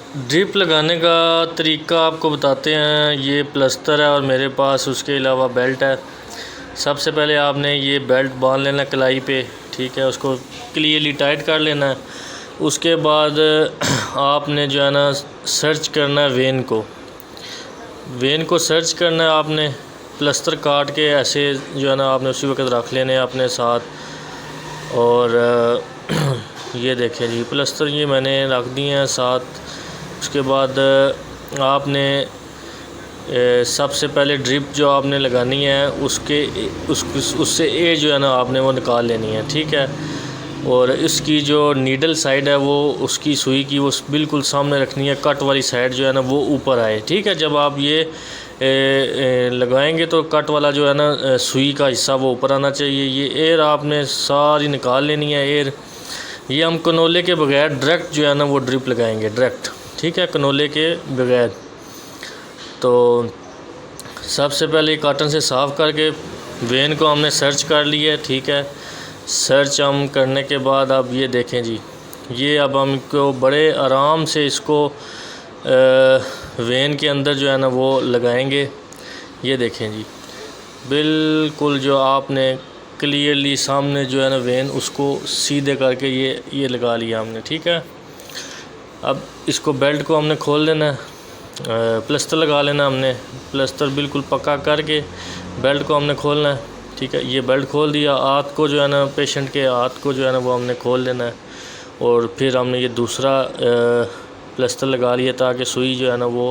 Drip लगाने का तरीका आपको बताते हैं। ये प्लस्तर है और मेरे पास उसके अलावा बेल्ट है। सबसे पहले आपने ये बेल्ट बांध लेना कलाई पे, ठीक है, उसको क्लियरली टाइट कर लेना है। उसके बाद आपने जो है ना सर्च करना है वेन को सर्च करना है। आपने प्लस्तर काट के ऐसे जो है ना आपने उसी वक्त रख लेने हैं अपने साथ। और ये देखें जी प्लस्तर ये मैंने रख दिए हैं साथ। उसके बाद आपने सबसे पहले ड्रिप जो आपने लगानी है उससे ए जो है ना आपने वो निकाल लेनी है, ठीक है। और इसकी जो नीडल साइड है वो उसकी सुई की वो बिल्कुल सामने रखनी है, कट वाली साइड जो है ना वो ऊपर आए, ठीक है। जब आप ये लगाएंगे तो कट वाला जो है ना सुई का हिस्सा वो ऊपर आना चाहिए। ये एयर आपने सारी निकाल लेनी है एयर। ये हम कनोले के बगैर डायरेक्ट जो है ना वो ड्रिप लगाएंगे डायरेक्ट, ठीक है, कनोले के बगैर। तो सबसे पहले कॉटन से साफ़ करके वेन को हमने सर्च कर लिया है, ठीक है। सर्च हम करने के बाद अब ये देखें जी, ये अब हम को बड़े आराम से इसको वेन के अंदर जो है ना वो लगाएंगे। ये देखें जी बिल्कुल जो आपने क्लियरली सामने जो है ना वेन उसको सीधे करके ये लगा लिया हमने, ठीक है। अब इसको बेल्ट को हमने खोल देना है, प्लस्तर लगा लेना हमने। प्लस्तर बिल्कुल पक्का करके बेल्ट को हमने खोलना है, ठीक है। ये बेल्ट खोल दिया। हाथ को जो है ना पेशेंट के हाथ को जो है ना वो हमने खोल देना है। और फिर हमने ये दूसरा प्लस्तर लगा लिया ताकि सुई जो है ना वो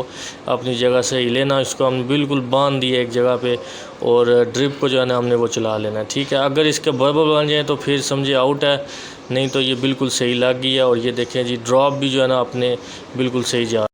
अपनी जगह से हिले ना। इसको हमने बिल्कुल बांध दिया एक जगह पे और ड्रिप को जो है ना हमने वो चला लेना है, ठीक है। अगर इसके बबल बन जाए तो फिर समझे आउट है, नहीं तो ये बिल्कुल सही लग गई है। और ये देखें जी ड्रॉप भी जो है ना अपने बिल्कुल सही जा